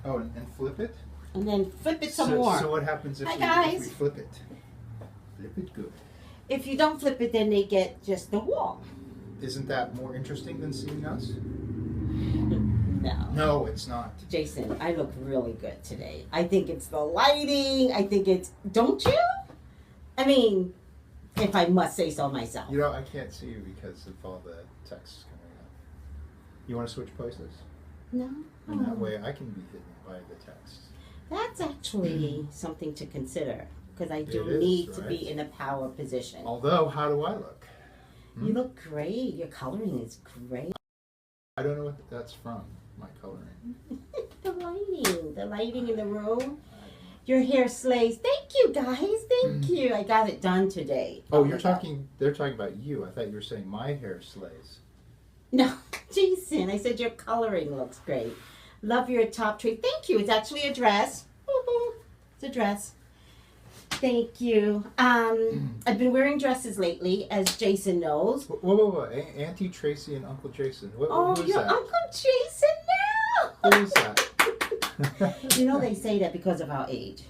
Oh, and flip it? And then flip it some more. So what happens if, if we flip it? Flip it good. If you don't flip it, then they get just the wall. Isn't that more interesting than seeing us? No. No, it's not. Jason, I look really good today. I think it's the lighting. I think it's... Don't you? I mean, if I must say so myself. You know, I can't see you because of all the texts coming up. You want to switch places? No. And that way I can be hidden by the texts. That's actually something to consider. Because I do need to be in a power position. Although, how do I look? You look great. Your coloring is great. I don't know what that's from, my coloring. The lighting in the room. Your hair slays. Thank you, guys. Thank you. I got it done today. Oh, they're talking about you. I thought you were saying my hair slays. No, Jason, I said your coloring looks great. Love your top tree. Thank you. It's actually a dress. Woo-hoo. It's a dress. Thank you. I've been wearing dresses lately, as Jason knows. Whoa. Auntie Tracy and Uncle Jason. Who is you're that? Uncle Jason now. Who is that? You know they say that because of our age.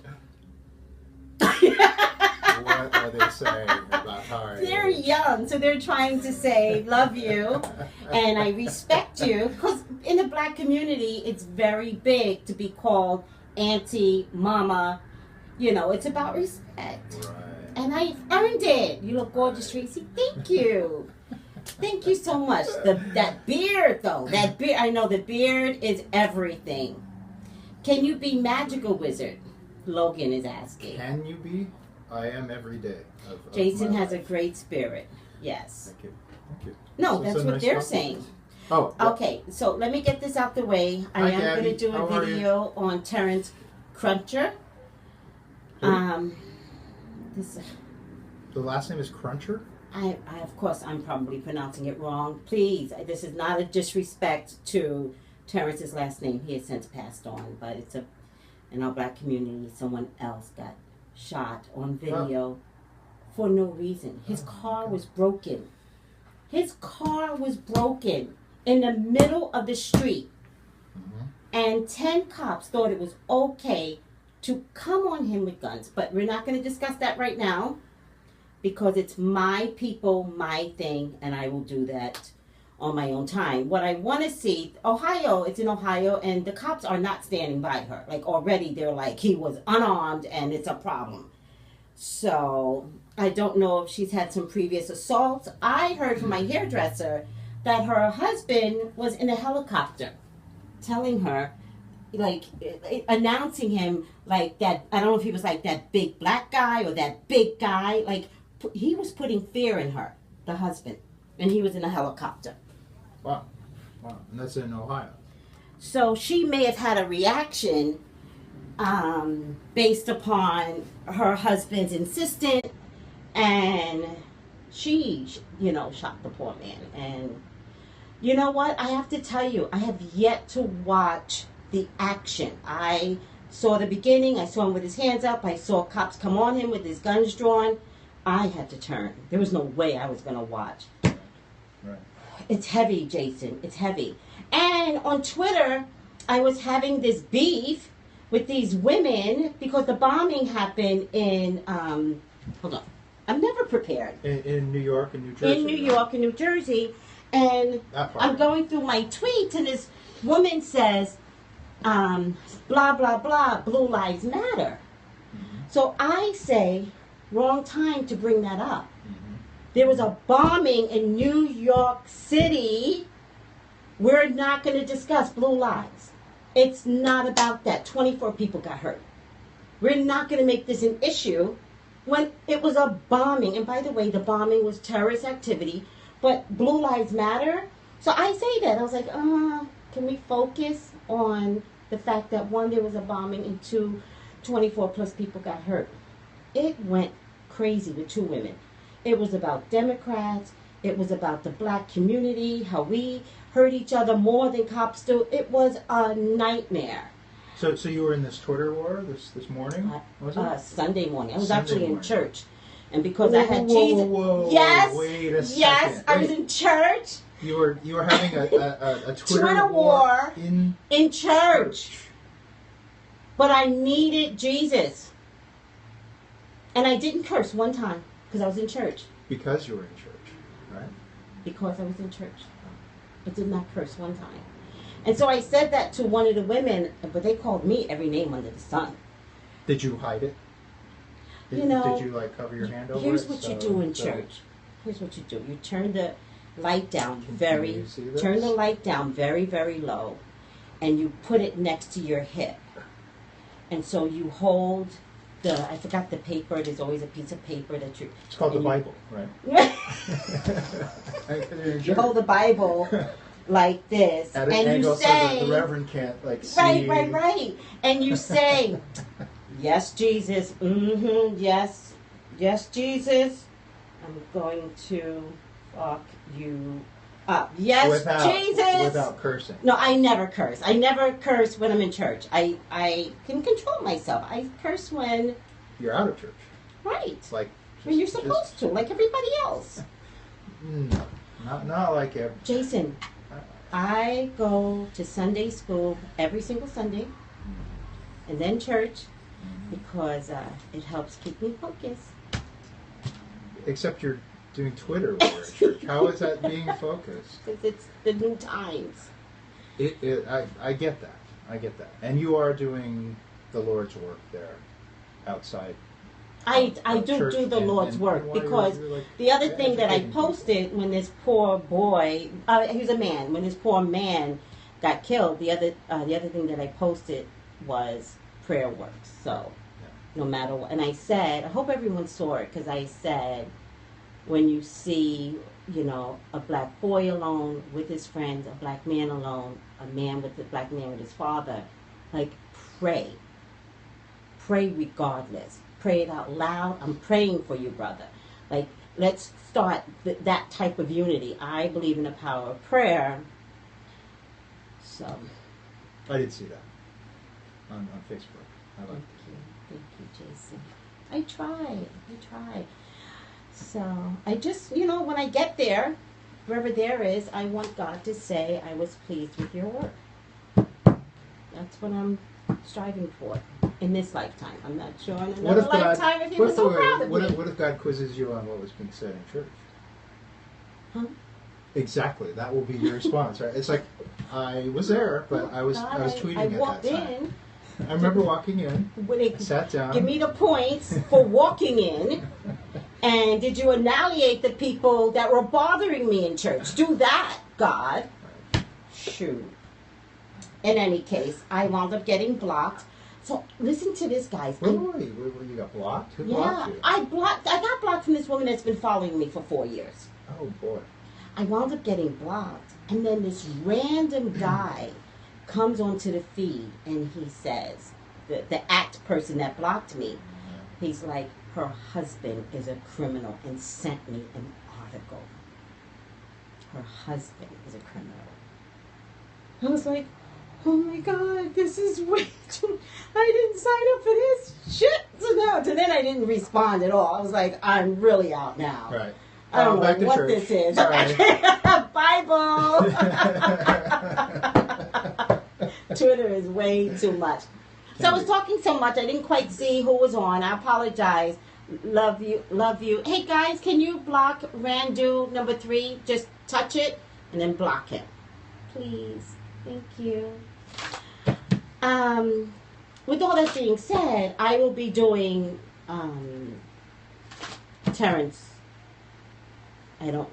What are they saying about our They're age? young, so they're trying to say, love you, and I respect you. Because in the black community, it's very big to be called auntie, mama. You know, it's about respect. Right. And I earned it. You look gorgeous, Tracy. Thank you. Thank you so much. That beard, though. That beard. I know the beard is everything. Can you be magical wizard? Logan is asking. Can you be? I am every day. Jason has a great spirit. Yes. Thank you. No, So that's it's a what nice they're compliment. saying. Oh. Okay, so let me get this out the way. I am going to do a video on Terrence Cruncher. The last name is Cruncher? I of course, I'm probably pronouncing it wrong. Please, this is not a disrespect to Terrence's last name. He has since passed on, but it's in our black community, someone else got shot on video for no reason. His car was broken. His car was broken in the middle of the street. And 10 cops thought it was okay to come on him with guns. But we're not going to discuss that right now because it's my people, my thing, and I will do that on my own time. What I want to see, Ohio, it's in Ohio, and the cops are not standing by her. Like already they're like, he was unarmed and it's a problem. So I don't know if she's had some previous assaults. I heard from my hairdresser that her husband was in a helicopter telling her, like, announcing him like that. I don't know if he was like that big black guy or that big guy. Like, he was putting fear in her, the husband, and he was in a helicopter. Wow. And that's in Ohio. So she may have had a reaction based upon her husband's insistence, and she, shot the poor man. And you know what? I have to tell you, I have yet to watch the action. I saw the beginning. I saw him with his hands up. I saw cops come on him with his guns drawn. I had to turn. There was no way I was going to watch. Right. It's heavy, Jason. It's heavy. And on Twitter, I was having this beef with these women because the bombing happened in, hold on. I'm never prepared. In New York and New Jersey. In New York and New Jersey. And I'm going through my tweets, and this woman says, blah, blah, blah, Blue Lives Matter. So I say, wrong time to bring that up. There was a bombing in New York City. We're not going to discuss blue lives. It's not about that. 24 people got hurt. We're not going to make this an issue when it was a bombing. And by the way, the bombing was terrorist activity, but Blue Lives Matter. So I say that. I was like, can we focus on the fact that one, there was a bombing, and two, 24 plus people got hurt. It went crazy with two women. It was about Democrats. It was about the black community, how we hurt each other more than cops do. It was a nightmare. So you were in this Twitter war this morning? Was it? Sunday morning. I was Sunday actually morning. in church. And because I had Jesus. Whoa, yes. Wait a second. Yes, I was in church. You were having a Twitter Twitter war in church. in church. But I needed Jesus. And I didn't curse one time because I was in church. Because you were in church, right? Because I was in church. I did not curse one time. And so I said that to one of the women, but they called me every name under the sun. Did you hide it? Did you like cover your hand over here's it? What you do in church. Here's what you do. You turn the light down very low, and you put it next to your hip. And so you hold I forgot the paper. There's always a piece of paper that you. It's called the Bible, right? You hold the Bible like this, at an and angle you say, so that the Reverend can't see. Right, and you say, "Yes, Jesus. Yes, Jesus. I'm going to fuck you up. Yes, Jesus." Without cursing. No, I never curse. I never curse when I'm in church. I can control myself. I curse when you're out of church. Right. Like when you're supposed to, like everybody else. No, not like every. Jason, I go to Sunday school every single Sunday, and then church, because it helps keep me focused. Except you're doing Twitter while you're at church. How is that being focused? Because it's the new times. I get that. I get that. And you are doing the Lord's work there, outside. I do the Lord's work, because the other thing that I posted when this poor boy, he was a man, when this poor man got killed, the other thing that I posted was prayer works. So no matter what, and I said, I hope everyone saw it, because I said, when you see, a black boy alone with his friends, a black man alone, a black man with his father, like, pray regardless. Pray it out loud. I'm praying for you, brother. Like, let's start that type of unity. I believe in the power of prayer. So. I did see that on Facebook. Thank you, Jason. I try. So, I just, when I get there, wherever there is, I want God to say, I was pleased with your work. That's what I'm striving for in this lifetime. I'm not sure in another lifetime if he was so proud of me. What if God quizzes you on what was being said in church? Huh? Exactly. That will be your response, right? It's like, I was there, but I was tweeting at that time. I remember walking in, sat down. Give me the points for walking in. And did you annihilate the people that were bothering me in church? Do that, God. Shoot. In any case, I wound up getting blocked. So listen to this, guys. You got blocked? Who blocked you? I got blocked from this woman that's been following me for 4 years. Oh, boy. I wound up getting blocked. And then this random guy comes onto the feed, and he says, the act person that blocked me, he's like, her husband is a criminal, and sent me an article. Her husband is a criminal. I was like, oh my God, this is way too... I didn't sign up for this shit. So then I didn't respond at all. I was like, I'm really out now. Right. I don't know what church. This is. Bible. Twitter is way too much. So I was talking so much, I didn't quite see who was on. I apologize. Love you. Hey guys, can you block Randu number 3? Just touch it and then block him, please. Thank you. With all that being said, I will be doing Terrence. I don't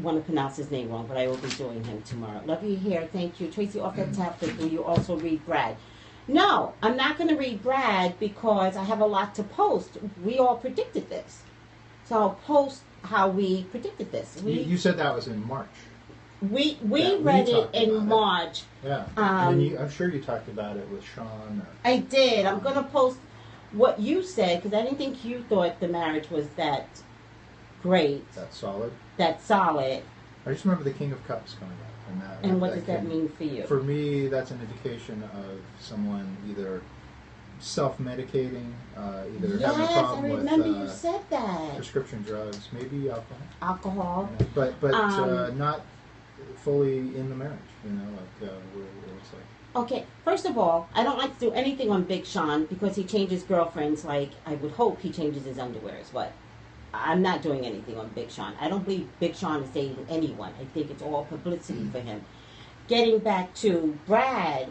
want to pronounce his name wrong, but I will be doing him tomorrow. Love you here. Thank you. Tracy, off that tap, will you also read Brad? No, I'm not going to read Brad because I have a lot to post. We all predicted this. So I'll post how we predicted this. You said that was in March. We read it in March. Yeah. And I'm sure you talked about it with Sean. I did. I'm going to post what you said because I didn't think you thought the marriage was that great. That's solid. That's solid. I just remember the King of Cups coming up. And what does that mean for you? For me, that's an indication of someone either self-medicating, either having a problem with... Yes, I remember you said that. Prescription drugs, maybe alcohol. Alcohol. But not fully in the marriage, where it's like... Okay, first of all, I don't like to do anything on Big Sean because he changes girlfriends. Like, I would hope he changes his underwears, but I'm not doing anything on Big Sean. I don't believe Big Sean is dating anyone. I think it's all publicity for him. Getting back to Brad,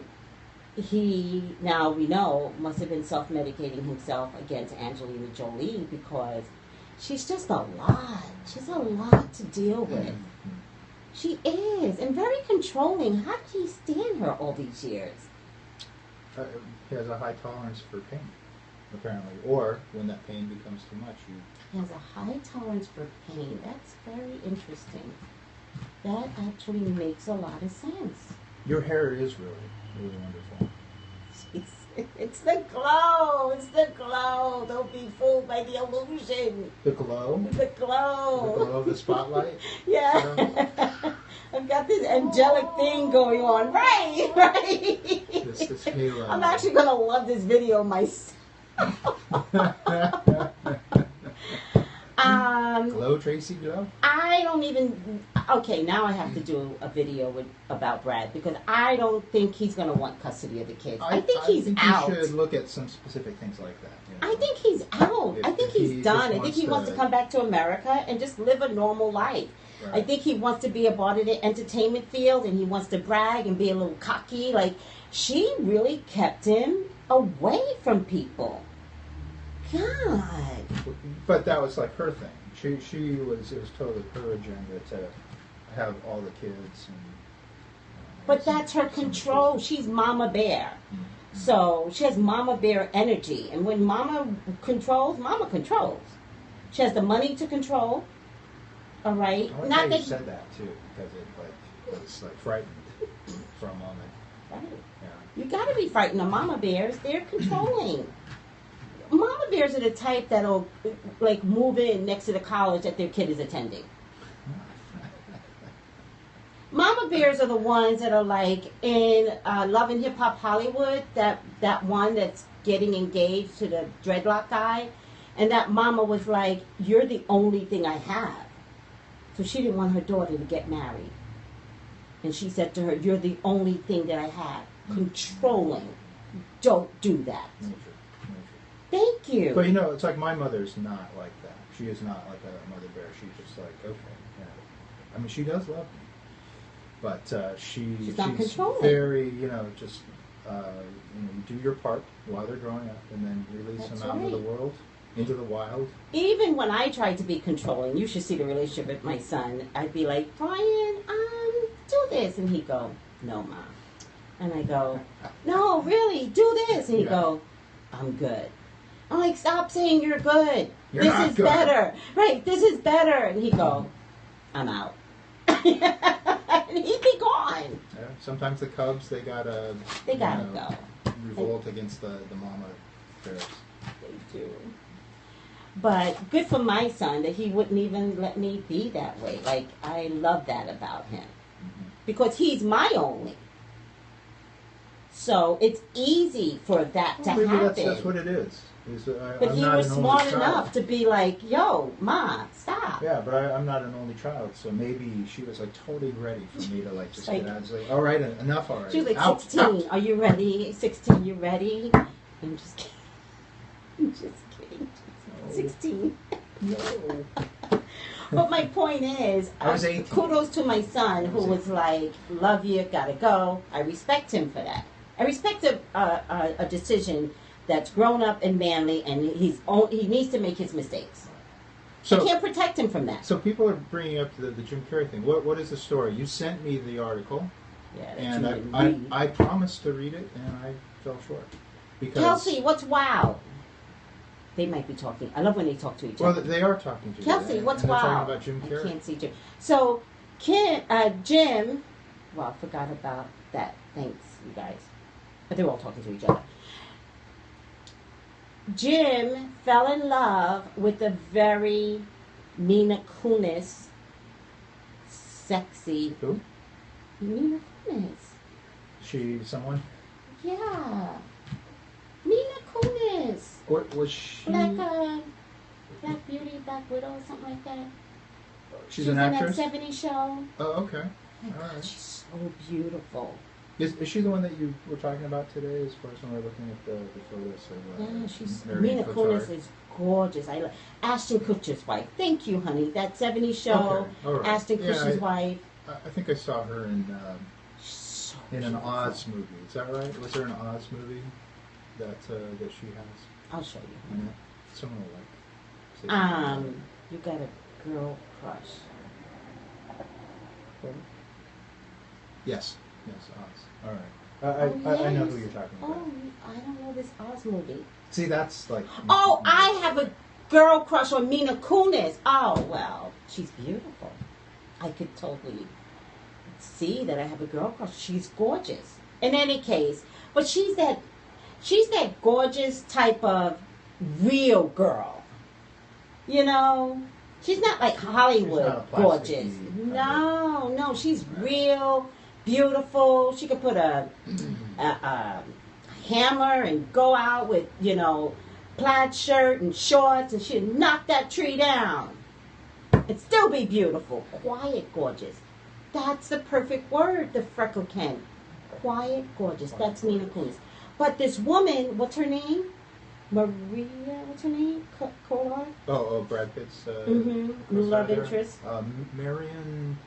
he, now we know, must have been self-medicating himself against Angelina Jolie because she's just a lot. She's a lot to deal with. She is, and very controlling. How did he stand her all these years? He has a high tolerance for pain, apparently. Or, when that pain becomes too much, He has a high tolerance for pain. That's very interesting. That actually makes a lot of sense. Your hair is really, really wonderful. It's the glow. It's the glow. Don't be fooled by the illusion. The glow? The glow. The glow of the spotlight? Yeah. I've got this angelic thing going on. Right. This halo. I'm actually going to love this video myself. Glow, Tracy, glow? I don't even... Okay, now I have to do a video about Brad because I don't think he's going to want custody of the kids. I think he's out. You should look at some specific things like that. You know? I think he's out. I think he's done. I think he wants to come back to America and just live a normal life. Right. I think he wants to be a part of the entertainment field and he wants to brag and be a little cocky. Like, she really kept him away from people. God. But that was like her thing. It was totally her agenda to have all the kids. But that's her control. She's Mama Bear. Mm-hmm. So she has Mama Bear energy. And when Mama controls, Mama controls. She has the money to control. All right? I like how you said that, too, because it was like frightened for a moment. Right. Yeah. You got to be frightened of Mama Bears. They're controlling. Mama Bears are the type that'll like move in next to the college that their kid is attending. Mama Bears are the ones that are like in Love and Hip Hop Hollywood, that one that's getting engaged to the dreadlock guy, and that mama was like, "You're the only thing I have." So she didn't want her daughter to get married. And she said to her, "You're the only thing that I have." Controlling. Don't do that. Thank you. But you know, it's like my mother's not like that. She is not like a mother bear. She's just like, okay. Yeah. I mean, she does love me. But she's not controlling. Very, just, you do your part while they're growing up and then release them out into the world, into the wild. Even when I tried to be controlling, you should see the relationship with my son. I'd be like, "Brian, do this." And he'd go, "No, Mom." And I go, "No, really, do this." And he'd go, "I'm good." I'm like, "Stop saying you're good. This is better." Right, this is better. And he'd go, "I'm out." And he'd be gone. Yeah, sometimes the cubs, they gotta go. Revolt against the mama bears. They do. But good for my son that he wouldn't even let me be that way. Like, I love that about him. Mm-hmm. Because he's my only. So it's easy for that to happen. That's what it is. But he was smart enough to be like, "Yo, Ma, stop." Yeah, but I'm not an only child, so maybe she was like totally ready for me to like just get out and say, "All right, enough already." She was like, 16, out. Are you ready? 16, you ready? I'm just kidding. I'm just kidding. No. 16. No. But my point is, I was 18. Kudos to my son who was like, "Love you, gotta go." I respect him for that. I respect a decision that's grown up and manly, and he needs to make his mistakes. So, I can't protect him from that. So people are bringing up the Jim Carrey thing. What is the story? You sent me the article, and I promised to read it, and I fell short. Because Kelsey, what's wow? They might be talking. I love when they talk to each other. Well, they are talking to each other. Kelsey, what's and wow? They're talking about Jim Carrey. I can't see Jim. So, Jim, well, I forgot about that. Thanks, you guys. But they're all talking to each other. Jim fell in love with a very Mila Kunis, sexy. Who? Mila Kunis. She someone? Yeah. Mila Kunis. What was she? Black Beauty, Black Widow, something like that. She's an actress? in that 70s show. Oh, okay. Oh my God, she's so beautiful. Is she the one that you were talking about today? As far as when we're looking at the photos of yeah, she's Marion Mina Kunis is gorgeous. I Ashton Kutcher's wife. Thank you, honey. That '70s show. Okay. All right. Ashton Kutcher's wife. I think I saw her So in an beautiful. Oz movie. Is that right? Was there an Oz movie that she has? I'll show you. In it? Someone will like. You got a girl crush. Yes. Yes, Oz. All right. I know who you're talking about. Oh, I don't know this Oz movie. See, that's like. Oh, I have a girl crush on Mina Kunis. Oh, well, she's beautiful. I could totally see that I have a girl crush. She's gorgeous. In any case, but she's that gorgeous type of real girl. You know, she's not like Hollywood she's not a gorgeous. No, she's real, beautiful. She could put a hammer and go out with, plaid shirt and shorts, and she'd knock that tree down. It'd still be beautiful. Quiet, gorgeous. That's the perfect word, the freckle Ken. Quiet, gorgeous. That's Mina Kunis. But this woman, what's her name? Maria, what's her name? Kolar? Oh, Brad Pitt's. Love interest. Marion.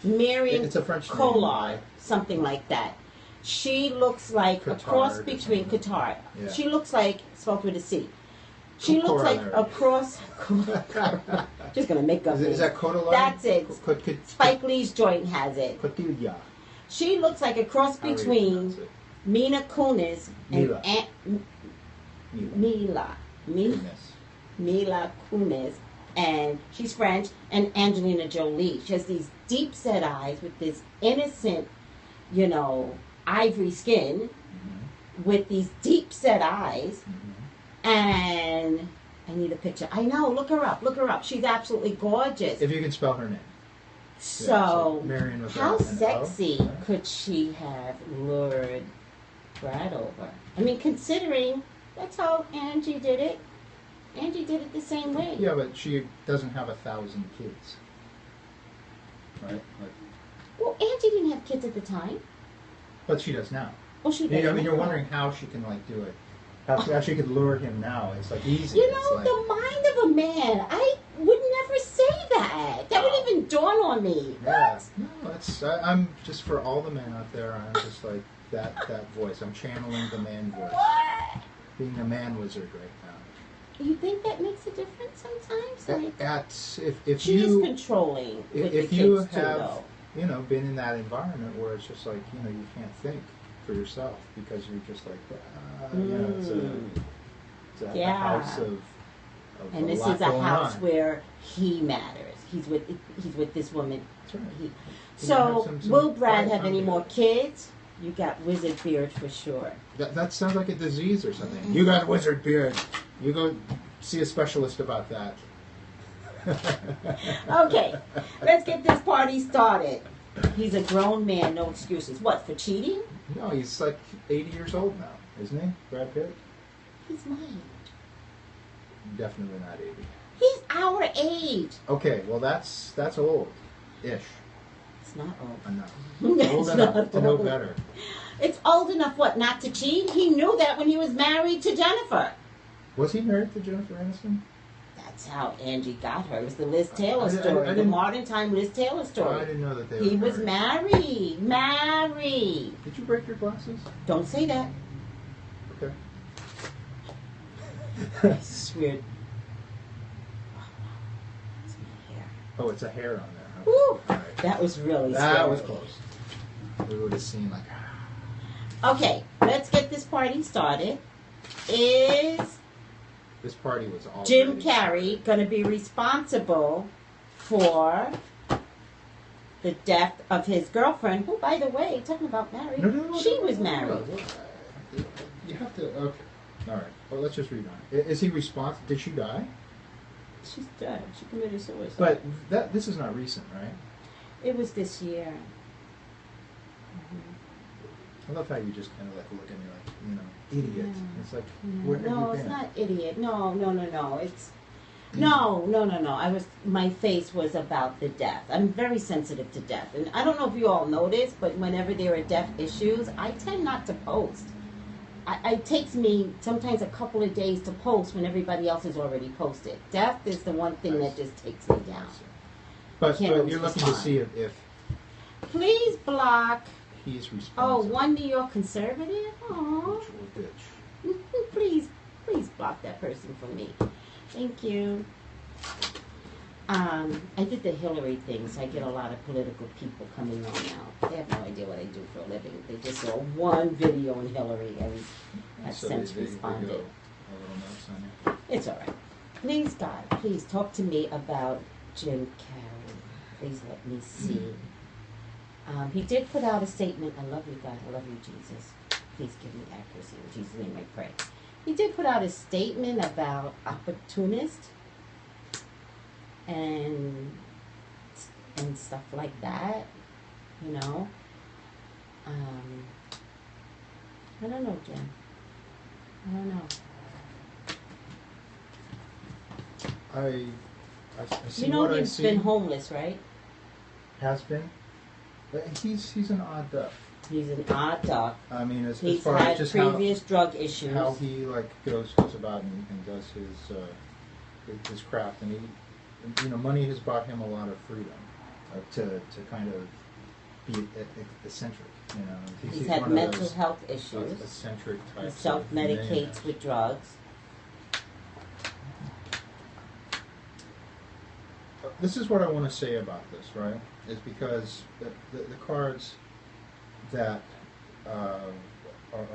Marion. It's a French name. Kolar, something like that. She looks like Cotard a cross between Qatar. Yeah. She looks like spelled with a C. She looks like a cross. Just gonna make up. Is that Kodalar? That's it. Spike Lee's joint has it. Cotilia. She looks like a cross between Mina Kunis and Mila Kunis, and she's French, and Angelina Jolie. She has these deep set eyes with this innocent, ivory skin, with these deep set eyes, and I need a picture. I know, look her up. She's absolutely gorgeous. If you can spell her name. So, Marion was how sexy could she have lured Brad over? I mean, considering that's how Angie did it. Angie did it the same way. Yeah, but she doesn't have 1,000 kids. Right? Well, Angie didn't have kids at the time. But she does now. Well, she does. I mean, you're wondering how she can do it. How she could lure him now. It's easy. The mind of a man. I would never say that. That wouldn't even dawn on me. Yeah. No, I'm just for all the men out there. I'm just like that voice. I'm channeling the man voice. What? Being a man wizard right now. You think that makes a difference sometimes? If she is controlling. If you have been in that environment where it's just you can't think for yourself because you're just it's a house of and this is a house where he matters. He's with this woman. That's right. So will Brad have any more kids? You got wizard beard for sure. That sounds like a disease or something. You got wizard beard. You go see a specialist about that. Okay, let's get this party started. He's a grown man, no excuses. What, for cheating? No, he's 80 years old now, isn't he, Brad Pitt? He's my age. Definitely not 80. He's our age. Okay, well that's old-ish. It's not old. Enough. Old enough to know better. It's old enough, what, not to cheat? He knew that when he was married to Jennifer. Was he married to Jennifer Aniston? That's how Angie got her. It was the Liz Taylor story. The modern time Liz Taylor story. I didn't know that he was married. Married. Did you break your glasses? Don't say that. Okay. This is weird. It's my hair. Oh, it's a hair on there. Huh? Woo! Right. That was really scary. That was close. We would have seen Okay, let's get this party started. This party was all Jim Carrey going to be responsible for the death of his girlfriend, who, by the way, talking about married, she was married. You have to, okay. All right. Well, let's just read on. Is he responsible? Did she die? She's dead. She committed suicide. But this is not recent, right? It was this year. I love how you just kind of look at me idiot. Yeah. It's where have you been? It's not idiot. No. No. My face was about the death. I'm very sensitive to death. And I don't know if you all notice, but whenever there are death issues, I tend not to post. It takes me sometimes a couple of days to post when everybody else has already posted. Death is the one thing that just takes me down. But you're looking to see if please block. He's responsible. Oh, one New York conservative? Aww. Please block that person for me. Thank you. I did the Hillary thing, so I get a lot of political people coming on now. They have no idea what I do for a living. They just saw one video on Hillary and have since responded. It's all right. Please, God, please talk to me about Jim Carrey. Please let me see. He did put out a statement. I love you, God. I love you, Jesus. Please give me accuracy. In Jesus' name I pray. He did put out a statement about opportunist and stuff like that, you know. I don't know, Jen. I don't know. I see you know what I he's see. been homeless, right? Has been. He's an odd duck. He's an odd duck. I mean, as he's far had as just previous drug issues. How he goes about and does his craft, and he, money has brought him a lot of freedom to kind of be eccentric. He's had mental health issues. Eccentric type. He self-medicates with drugs. This is what I want to say about this, right? Is because the cards that are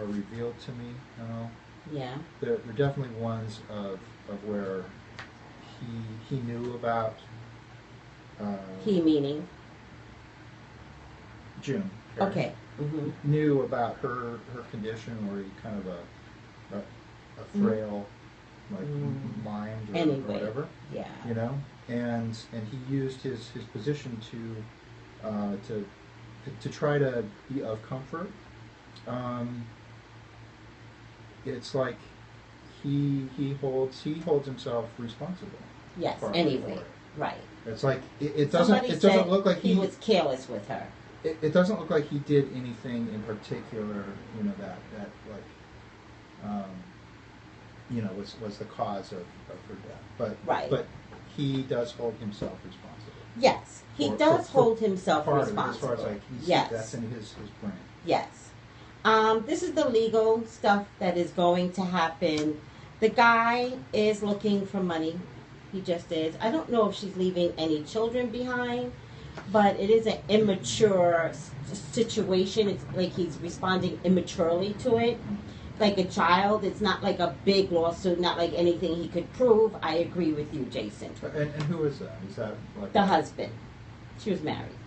revealed to me, yeah, they're definitely ones of where he knew about. He meaning Jim. Carey, okay. Mm-hmm. Knew about her condition, or he kind of a frail mind or whatever. Yeah. And he used his position to try to be of comfort. It's like he holds himself responsible. Yes. Anyway, right. It's like it doesn't look like he was careless with her. It doesn't look like he did anything in particular, was the cause of her death. But he does hold himself responsible. Yes, he does hold himself responsible. As far as yes, that's in his brain. Yes. This is the legal stuff that is going to happen. The guy is looking for money. He just is. I don't know if she's leaving any children behind, but it is an immature situation. It's like he's responding immaturely to it. Like a child. It's not like a big lawsuit, not like anything he could prove. I agree with you, Jason. And who is that? Is that like the husband? She was married.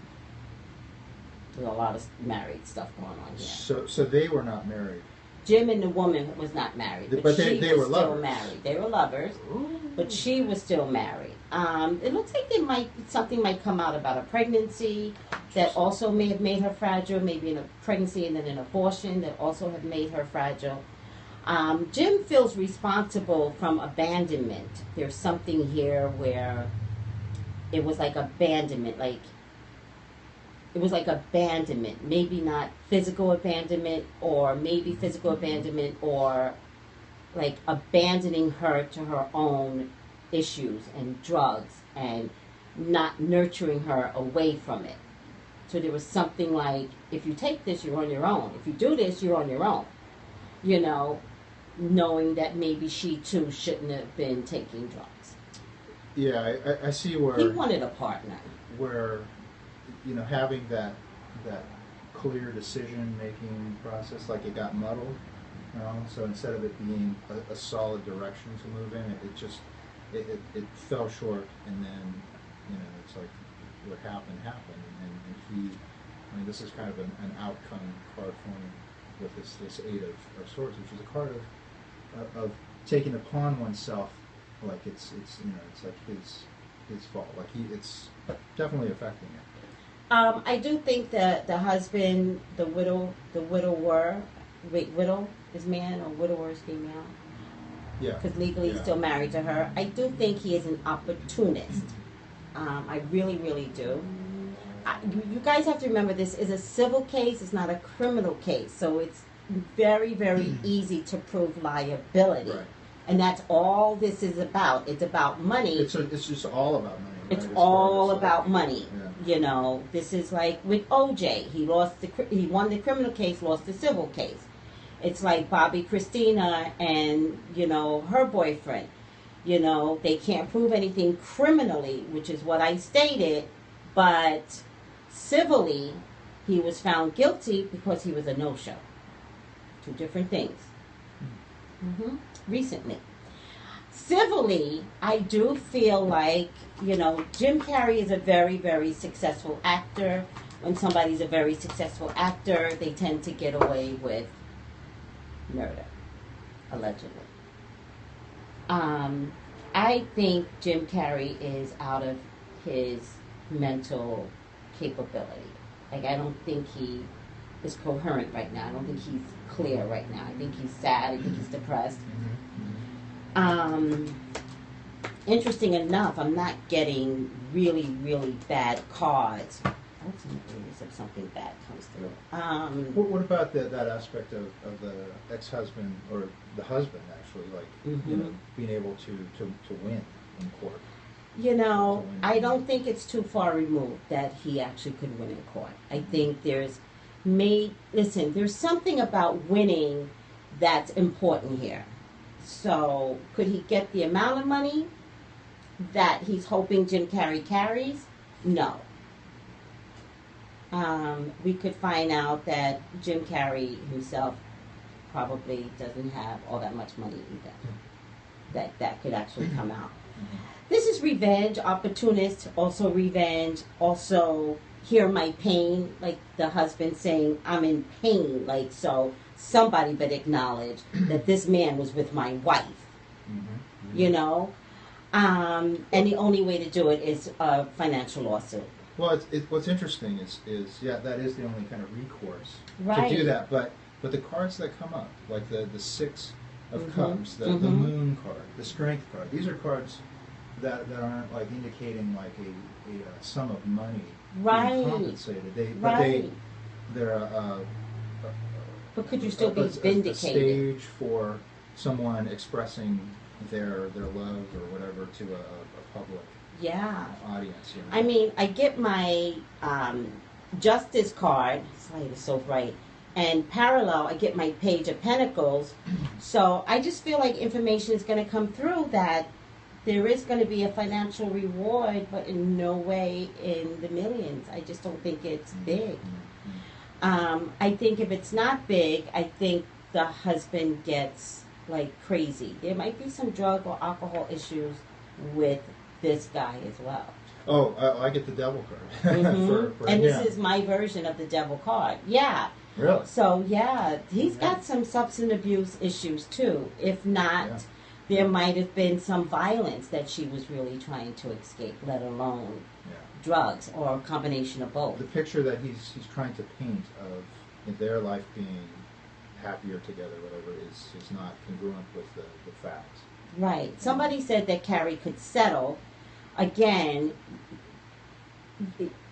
There's a lot of married stuff going on here. So they were not married. Jim and the woman was not married, but she they was were still lovers. married. They were lovers, but she was still married. It looks like something might come out about a pregnancy that also may have made her fragile, maybe in a pregnancy and then an abortion that also have made her fragile. Jim feels responsible from abandonment. There's something here where it was like abandonment, maybe not physical abandonment, or maybe physical abandonment, or like abandoning her to her own issues and drugs and not nurturing her away from it. So there was something like, if you take this, you're on your own. If you do this, you're on your own. Knowing that maybe she too shouldn't have been taking drugs. Yeah, I see where... He wanted a partner. Where, having that clear decision-making process, like it got muddled, so instead of it being a solid direction to move in, it fell short, and then, it's like what happened, and this is kind of an outcome card for me with this Eight of Swords, which is a card of taking upon oneself, like it's like his fault, like it's definitely affecting it. I do think that the husband, widow is man or widower is female. Yeah. because legally he's still married to her. I do think he is an opportunist. I really, really do. You guys have to remember this is a civil case, it's not a criminal case, so it's very, very easy to prove liability. Right. And that's all this is about. It's about money. It's just all about money. Right? It's As all far as, about money. Yeah. You know, this is like with OJ. He won the criminal case, lost the civil case. It's like Bobby Christina and, you know, her boyfriend. You know, they can't prove anything criminally, which is what I stated, but civilly, he was found guilty because he was a no-show. Two different things. Recently. Civilly, I do feel like, you know, Jim Carrey is a very, very successful actor. When somebody's a very successful actor, they tend to get away with murder, allegedly. I think Jim Carrey is out of his mental capability. Like, I don't think he is coherent right now. I don't think he's clear right now. I think he's sad. I think he's depressed. Interesting enough, I'm not getting really, really bad cards. Ultimately, if something bad comes through. What about that aspect of the ex-husband, or the husband actually, like, you know, being able to win in court? You know, I don't think it's too far removed that he actually could win in court. I think there's something about winning that's important here. So, could he get the amount of money that he's hoping Jim Carrey carries? No. We could find out that Jim Carrey himself probably doesn't have all that much money either. That could actually come out. This is revenge, opportunist, also revenge, also hear my pain, like the husband saying, I'm in pain, like, so somebody better acknowledge that this man was with my wife, you know? And the only way to do it is a financial lawsuit. Well, what's interesting is that is the only kind of recourse Right. to do that. But the cards that come up, like the Six of Cups, the Moon card, the Strength card, these are cards that aren't like indicating like a sum of money being compensated. They're but could you still be a vindicated? stage for someone expressing their love or whatever to a public audience. You know? I mean, I get my Justice card, slide is so bright, and parallel, I get my Page of Pentacles. So I just feel like information is going to come through that there is going to be a financial reward, but in no way in the millions. I just don't think it's big. I think if it's not big, I think the husband gets like crazy. There might be some drug or alcohol issues with this guy as well. Oh, I get the Devil card. And this is my version of the Devil card. Yeah. Really? So, yeah, he's got some substance abuse issues too. If not, there might have been some violence that she was really trying to escape, let alone drugs or a combination of both. The picture that he's trying to paint of their life being happier together, whatever, is not congruent with the facts. Right. Somebody said that Carey could settle. Again,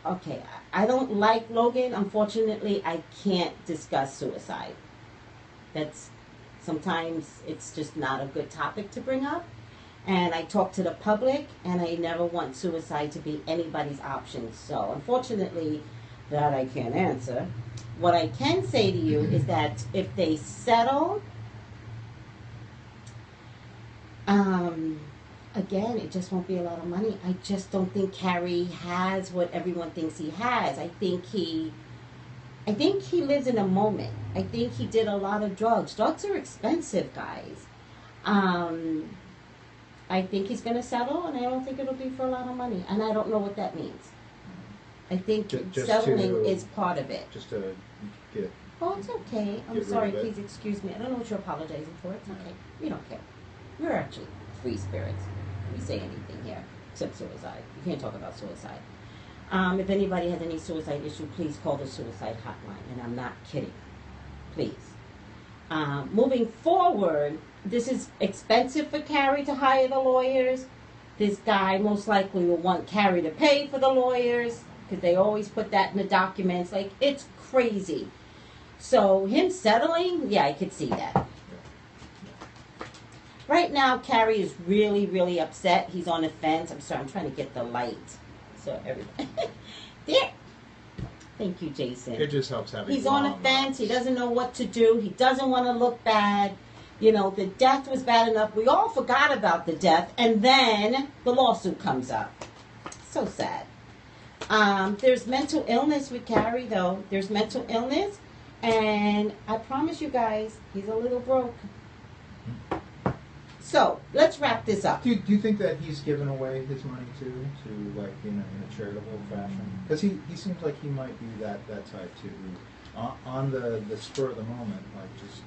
okay, I don't like Logan. Unfortunately, I can't discuss suicide. Sometimes it's just not a good topic to bring up. And I talk to the public, and I never want suicide to be anybody's option. So, unfortunately, that I can't answer. What I can say to you is that if they settle, again, it just won't be a lot of money. I just don't think Carey has what everyone thinks he has. I think he lives in a moment. I think he did a lot of drugs. Drugs are expensive, guys. I think he's going to settle, and I don't think it'll be for a lot of money. And I don't know what that means. I think settling is part of it. Just to get... Oh, it's okay. I'm sorry. Please excuse me. I don't know what you're apologizing for. It's okay. We don't care. We're actually free spirits. We say anything here except suicide. You can't talk about suicide. If anybody has any suicide issue, please call the suicide hotline. And I'm not kidding. Please. Moving forward, this is expensive for Carey to hire the lawyers. This guy most likely will want Carey to pay for the lawyers because they always put that in the documents. Like, it's crazy. So him settling, yeah, I could see that. Right now, Carey is really, really upset. He's on the fence. I'm sorry, I'm trying to get the light. So everybody, there. Thank you, Jason. It just helps having. He's on a fence. He doesn't know what to do. He doesn't want to look bad. You know, the death was bad enough. We all forgot about the death, and then the lawsuit comes up. So sad. There's mental illness with Carey, though. There's mental illness, and I promise you guys, he's a little broke. So let's wrap this up. Do you think that he's given away his money too, to like in a charitable fashion? Because he seems like he might be that type too, on the spur of the moment, like just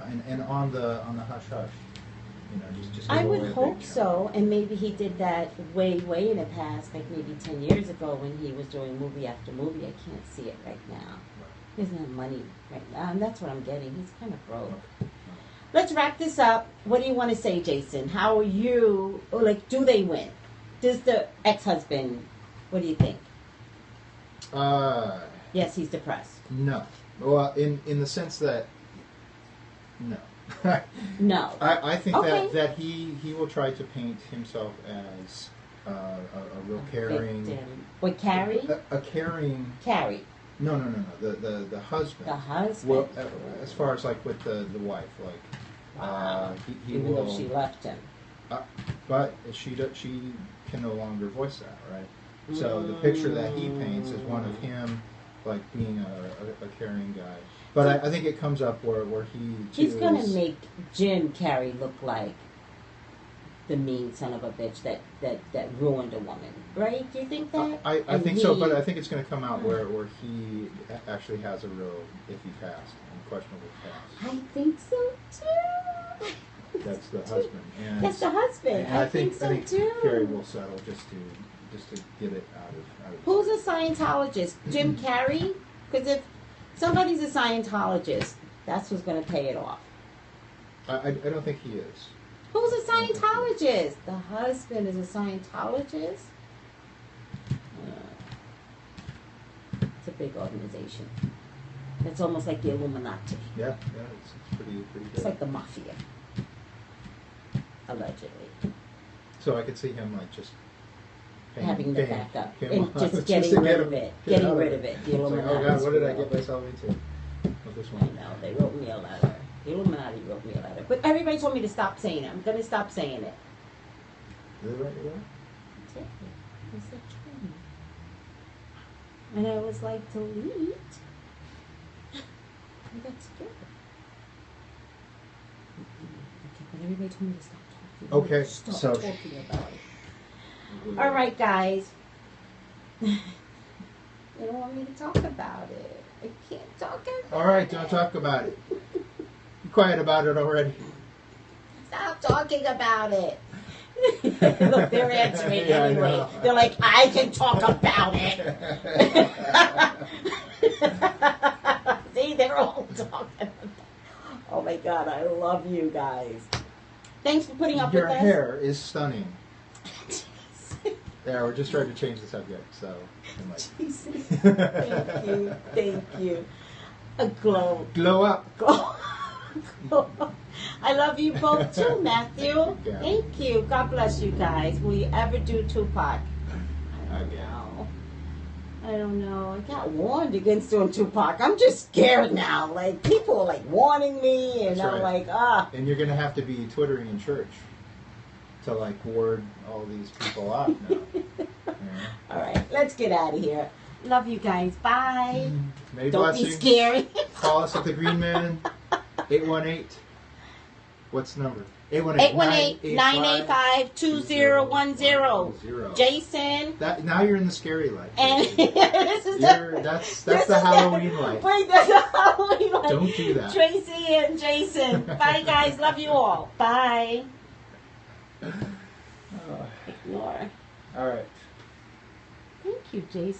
and on the hush hush, you know, just. I would hope so, and maybe he did that way in the past, like maybe 10 years ago when he was doing movie after movie. I can't see it right now. He doesn't have money right now, and that's what I'm getting. He's kind of broke. Let's wrap this up. What do you want to say, Jason? How are you, like, do they win? Does the ex-husband, what do you think? Yes, he's depressed. No. Well, in the sense that, no. No. I think Okay. that he will try to paint himself as a real caring... Victim. What, Carey? A caring... Carey. No. The husband. The husband. Well, as far as like with the wife, like he Even will, though she left him. but she can no longer voice that, right? So the picture that he paints is one of him, like being a caring guy. But I think it comes up where he's gonna make Jim Carrey look like the mean son of a bitch that ruined a woman, right? Do you think that? I think so, but I think it's going to come out where he actually has a real iffy past and questionable past. I think so too. That's the husband. And that's the husband. And I think so too. Carey will settle just to get it out of. Who's a Scientologist? Jim Carrey? Because if somebody's a Scientologist, that's who's going to pay it off. I don't think he is. Who's a Scientologist? The husband is a Scientologist? It's a big organization. It's almost like the Illuminati. Yeah, it's pretty good. It's like the mafia. Allegedly. So I could see him like just having the backup. And just just getting rid of it. Getting rid of it. The Illuminati. Like, oh God, what did I get myself into? With this one. I know, they wrote me a letter. The Illuminati wrote me a letter. But everybody told me to stop saying it. I'm going to stop saying it. Is it right? That's it. It's a dream. And I was like, delete? I got scared. Okay, but everybody told me to stop talking. Okay, Stop so talking about it. All right, guys. They don't want me to talk about it. I can't talk about it. All right, don't talk about it. Be quiet about it already. Stop talking about it. Look, they're answering Yeah, anyway. They're like, I can talk about it. See, they're all talking about it. Oh my God, I love you guys. Thanks for putting up Your with us. hair is stunning. Yeah, we're just trying to change the subject, so. Jesus. Thank you. Thank you. A glow. Glow up. Glow. I love you both too, Matthew. Yeah. Thank you. God bless you guys. Will you ever do Tupac? I don't know. I got warned against doing Tupac. I'm just scared now. Like, people are like warning me, and That's I'm right. like, And you're going to have to be twittering in church to like ward all these people off now. Yeah. All right, let's get out of here. Love you guys. Bye. May Don't blessing. be scary. Call us at the Green Man. 818. What's the number? 818-985-2010. Jason. Now you're in the scary light. And this is That's the Halloween light. Wait, that's the Halloween light. Don't do that. Tracy and Jason. Bye, guys. Love you all. Bye. Ignore. All right. Thank you, Jason.